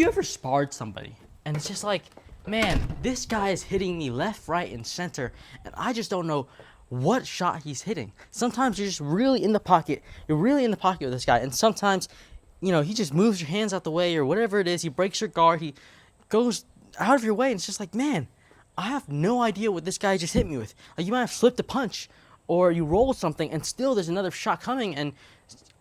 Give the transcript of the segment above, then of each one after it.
You ever sparred somebody and it's just like, man, this guy is hitting me left, right, and center, and I just don't know what shot he's hitting. Sometimes you're just really in the pocket. You're really in the pocket with this guy, and sometimes, he just moves your hands out the way or whatever it is. He breaks your guard. He goes out of your way, and it's just like, man, I have no idea what this guy just hit me with. Like, you might have slipped a punch, or you rolled something, and still there's another shot coming, and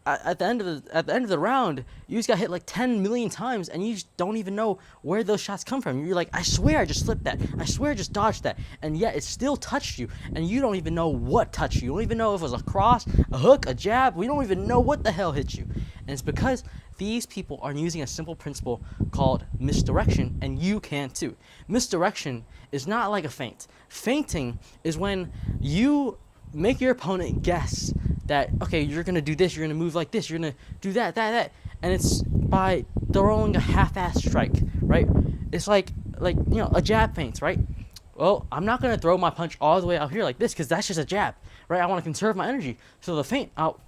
at the end of the round, you just got hit like 10 million times, and you just don't even know where those shots come from. You're like, I swear I just slipped that. I swear I just dodged that, and yet it still touched you, and you don't even know what touched you. You don't even know if it was a cross, a hook, a jab. We don't even know what the hell hit you, and it's because these people are using a simple principle called misdirection, and you can too. Misdirection is not like a feint. Feinting is when you make your opponent guess that, okay, you're going to do this, you're going to move like this, you're going to do that, and it's by throwing a half-assed strike, right? It's like a jab feint, right? Well, I'm not going to throw my punch all the way out here like this because that's just a jab, right? I want to conserve my energy. So the feint, I'll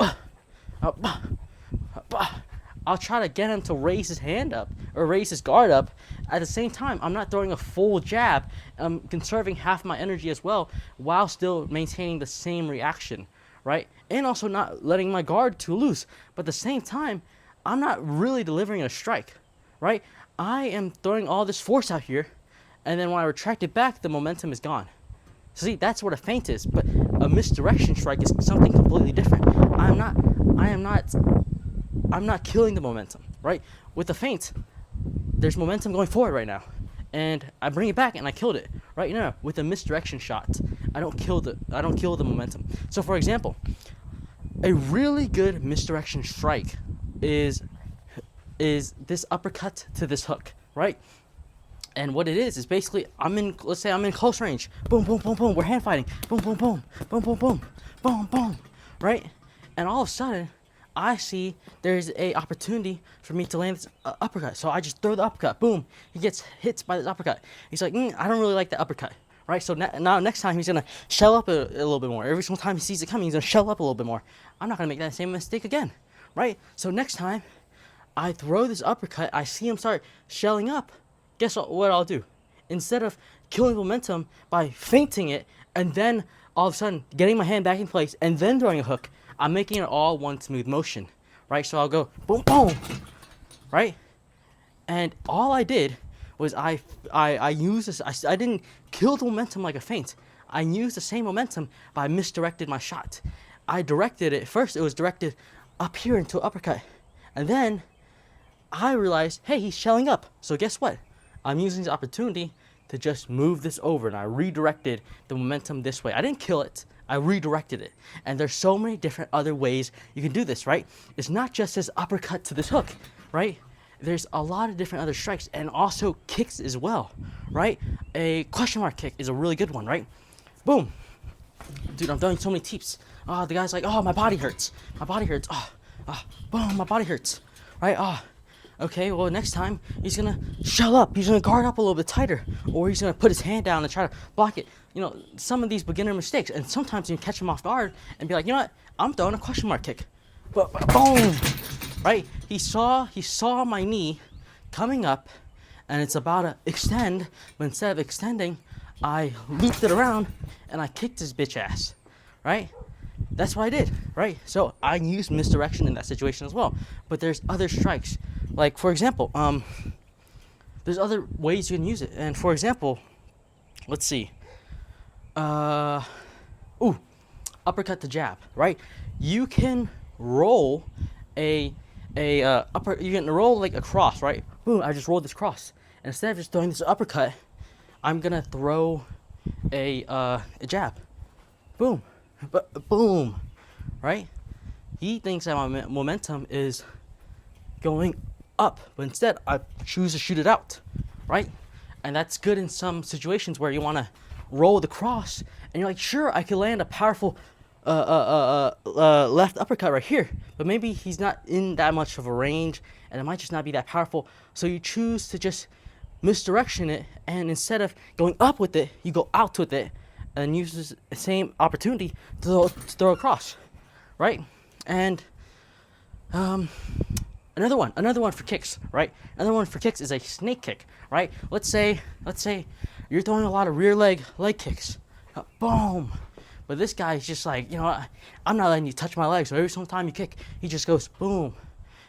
try to get him to raise his hand up or raise his guard up. At the same time, I'm not throwing a full jab. I'm conserving half my energy as well while still maintaining the same reaction, right? And also not letting my guard too loose. But at the same time, I'm not really delivering a strike, right? I am throwing all this force out here, and then when I retract it back, the momentum is gone. So see, that's what a feint is. But a misdirection strike is something completely different. I'm not killing the momentum, right? With the feint, there's momentum going forward right now, and I bring it back and I killed it. Right now, with a misdirection shot, I don't kill the momentum. So for example, a really good misdirection strike is this uppercut to this hook, right? And what it is basically, let's say I'm in close range. Boom, boom, boom, boom. We're hand fighting. Boom, boom, boom. Boom, boom, boom. Boom, boom. Right? And all of a sudden, I see there's a opportunity for me to land this uppercut. So I just throw the uppercut. Boom. He gets hit by this uppercut. He's like, I don't really like the uppercut. Right? So now next time he's going to shell up a little bit more. Every single time he sees it coming, he's going to shell up a little bit more. I'm not going to make that same mistake again. Right? So next time I throw this uppercut, I see him start shelling up. Guess what I'll do? Instead of killing momentum by feinting it and then all of a sudden getting my hand back in place and then throwing a hook, I'm making it all one smooth motion, right? So I'll go boom, boom, right? And all I did was I used this. I didn't kill the momentum like a feint. I used the same momentum, but I misdirected my shot. I directed it first. It was directed up here into an uppercut, and then I realized, hey, he's shelling up. So guess what? I'm using this opportunity to just move this over, and I redirected the momentum this way. I didn't kill it. I redirected it. And there's so many different other ways you can do this, right? It's not just this uppercut to this hook, right? There's a lot of different other strikes and also kicks as well, right? A question mark kick is a really good one, right? Boom. Dude, I'm throwing so many teeps. Oh, the guy's like, oh, my body hurts. My body hurts. Boom, my body hurts, right? Okay, well, next time, he's going to shell up. He's going to guard up a little bit tighter. Or he's going to put his hand down and try to block it. Some of these beginner mistakes. And sometimes you can catch him off guard and be like, you know what? I'm throwing a question mark kick. Boom! Right? He saw my knee coming up, and it's about to extend. But instead of extending, I looped it around, and I kicked his bitch ass. Right? That's what I did. Right? So I used misdirection in that situation as well. But there's other strikes. Like, for example, there's other ways you can use it. And for example, let's see. Uppercut to jab, right? You can roll you can roll like a cross, right? Boom, I just rolled this cross. And instead of just throwing this uppercut, I'm gonna throw a jab. Boom. Boom. Right? He thinks that my momentum is going up, but instead I choose to shoot it out, right? And that's good in some situations where you want to roll the cross and you're like, sure, I could land a powerful left uppercut right here, but maybe he's not in that much of a range and it might just not be that powerful. So you choose to just misdirection it, and instead of going up with it, you go out with it and use the same opportunity to throw across, right? And Another one for kicks, right? Another one for kicks is a snake kick, right? Let's say you're throwing a lot of rear leg kicks, boom. But this guy's just like, you know what? I'm not letting you touch my legs. So every single time you kick, he just goes boom.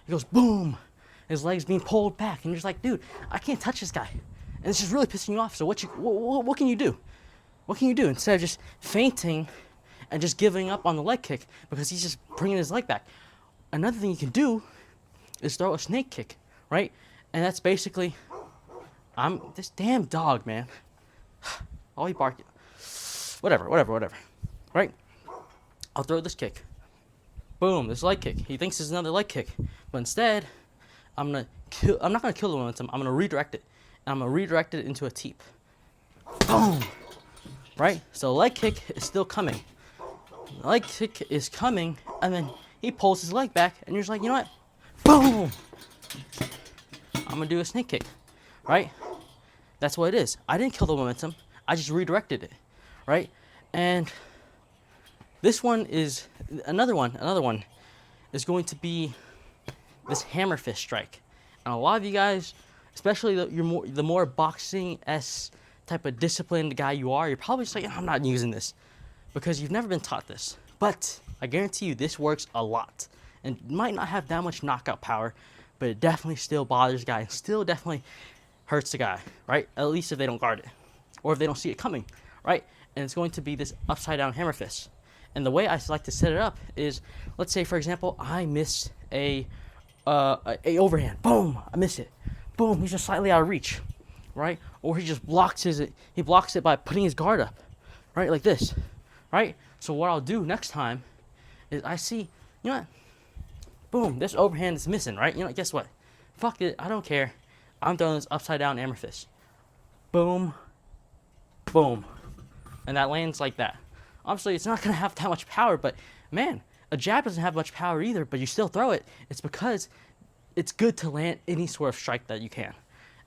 He goes boom. His legs being pulled back, and you're just like, dude, I can't touch this guy, and it's just really pissing you off. So what can you do? What can you do instead of just fainting and just giving up on the leg kick because he's just bringing his leg back? Another thing you can do is throw a snake kick, right? And that's basically, this damn dog, man. All he barking. Whatever, right? I'll throw this kick. Boom, this leg kick. He thinks it's another leg kick, but instead, I'm not gonna kill the momentum. I'm gonna redirect it, and I'm gonna redirect it into a teep. Boom, right? So leg kick is still coming. Leg kick is coming, and then he pulls his leg back, and you're just like, you know what? Boom! I'm gonna do a snake kick, right? That's what it is. I didn't kill the momentum. I just redirected it, right? And this one is another one is going to be this hammer fist strike. And a lot of you guys, especially the more boxing-esque type of disciplined guy you are, you're probably just like, I'm not using this because you've never been taught this. But I guarantee you this works a lot. And might not have that much knockout power, but it definitely still bothers the guy and still definitely hurts the guy, right? At least if they don't guard it or if they don't see it coming, right? And it's going to be this upside down hammer fist. And the way I like to set it up is, let's say, for example, I miss a overhand. Boom, I miss it. Boom, he's just slightly out of reach, right? Or he just blocks it by putting his guard up, right? Like this, right? So what I'll do next time is I see, you know what? Boom, this overhand is missing, right? You know, guess what? Fuck it, I don't care. I'm throwing this upside down hammer fist. Boom, boom. And that lands like that. Obviously, it's not going to have that much power, but man, a jab doesn't have much power either, but you still throw it. It's because it's good to land any sort of strike that you can.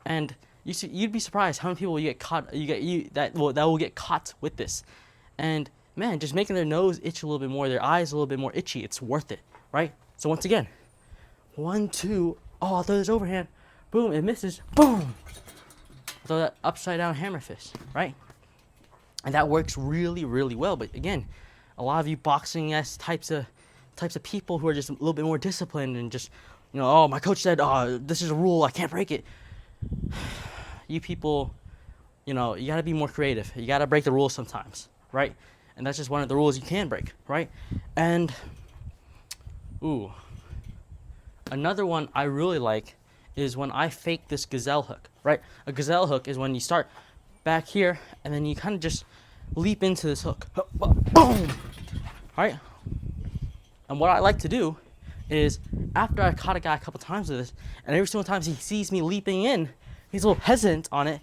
And you'd be surprised how many people that will get caught with this. And man, just making their nose itch a little bit more, their eyes a little bit more itchy, it's worth it, right? So once again, 1, 2, I'll throw this overhand, boom, it misses, boom. I'll throw that upside down hammer fist, right? And that works really, really well. But again, a lot of you boxing-esque types of people who are just a little bit more disciplined and just, you know, oh, my coach said, oh, this is a rule, I can't break it. You people, you know, you got to be more creative. You got to break the rules sometimes, right? And that's just one of the rules you can break, right? And, another one I really like is when I fake this gazelle hook, right? A gazelle hook is when you start back here, and then you kind of just leap into this hook. Boom! Alright? And what I like to do is, after I caught a guy a couple times with this, and every single time he sees me leaping in, he's a little hesitant on it,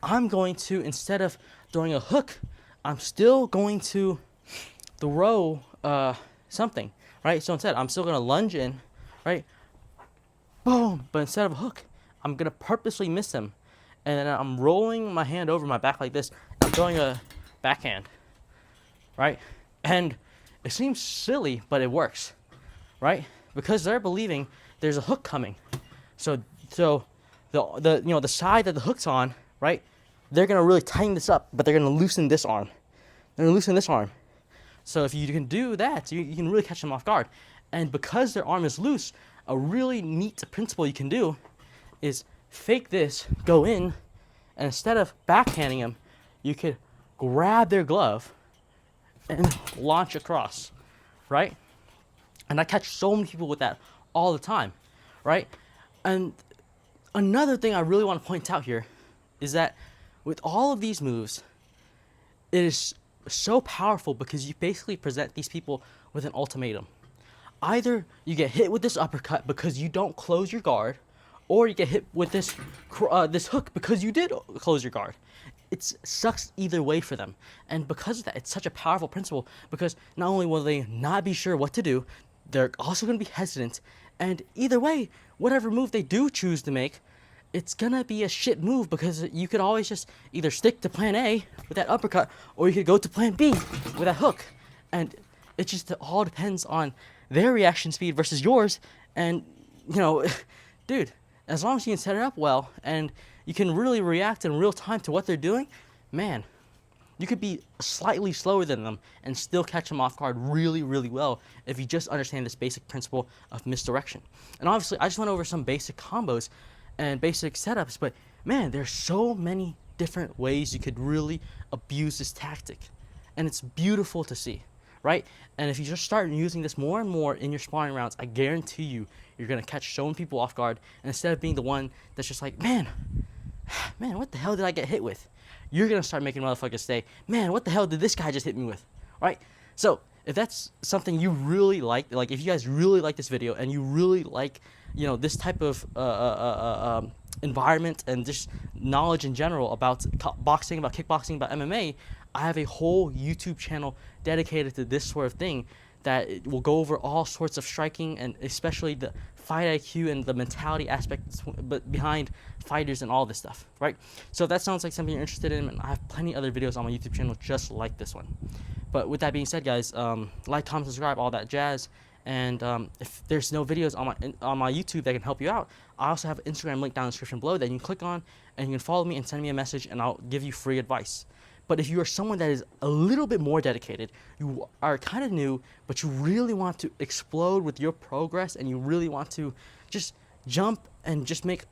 I'm going to, instead of throwing a hook, I'm still going to throw something, right? So instead, I'm still going to lunge in, right? Boom! But instead of a hook, I'm going to purposely miss him. And then I'm rolling my hand over my back like this. I'm throwing a backhand, right? And it seems silly, but it works, right? Because they're believing there's a hook coming. So the side that the hook's on, right? They're gonna really tighten this up, but they're gonna loosen this arm. They're gonna loosen this arm. So if you can do that, you can really catch them off guard. And because their arm is loose, a really neat principle you can do is fake this, go in, and instead of backhanding him, you could grab their glove and launch across, right? And I catch so many people with that all the time, right? And another thing I really want to point out here is that with all of these moves, it is so powerful because you basically present these people with an ultimatum. Either you get hit with this uppercut because you don't close your guard, or you get hit with this hook because you did close your guard. It sucks either way for them. And because of that, it's such a powerful principle because not only will they not be sure what to do, they're also going to be hesitant. And either way, whatever move they do choose to make, it's going to be a shit move because you could always just either stick to plan A with that uppercut, or you could go to plan B with that hook. And it just all depends on their reaction speed versus yours. And you know, dude, as long as you can set it up well and you can really react in real time to what they're doing, man, you could be slightly slower than them and still catch them off guard really, really well if you just understand this basic principle of misdirection. And obviously, I just went over some basic combos and basic setups, but man, there's so many different ways you could really abuse this tactic. And it's beautiful to see, right? And if you just start using this more and more in your sparring rounds, I guarantee you're going to catch so many people off guard. And instead of being the one that's just like, man, what the hell did I get hit with? You're going to start making motherfuckers say, man, what the hell did this guy just hit me with, right? So if that's something you really like if you guys really like this video and you really like, you know, this type of environment and just knowledge in general about boxing, about kickboxing, about MMA, I have a whole YouTube channel dedicated to this sort of thing that it will go over all sorts of striking and especially the fight IQ and the mentality aspects but behind fighters and all this stuff, right? So if that sounds like something you're interested in, I have plenty other videos on my YouTube channel just like this one. But with that being said, guys, like, comment, subscribe, all that jazz. And if there's no videos on my YouTube that can help you out, I also have an Instagram link down in the description below that you can click on and you can follow me and send me a message and I'll give you free advice. But if you are someone that is a little bit more dedicated, you are kind of new, but you really want to explode with your progress and you really want to just jump and just make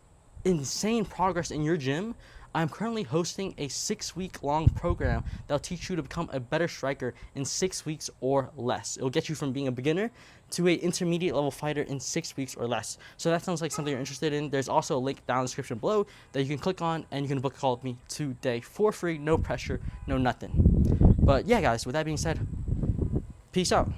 insane progress in your gym, I'm currently hosting a 6-week-long program that'll teach you to become a better striker in 6 weeks or less. It'll get you from being a beginner to an intermediate level fighter in 6 weeks or less. So that sounds like something you're interested in. There's also a link down in the description below that you can click on and you can book a call with me today for free, no pressure, no nothing. But yeah, guys, with that being said, peace out.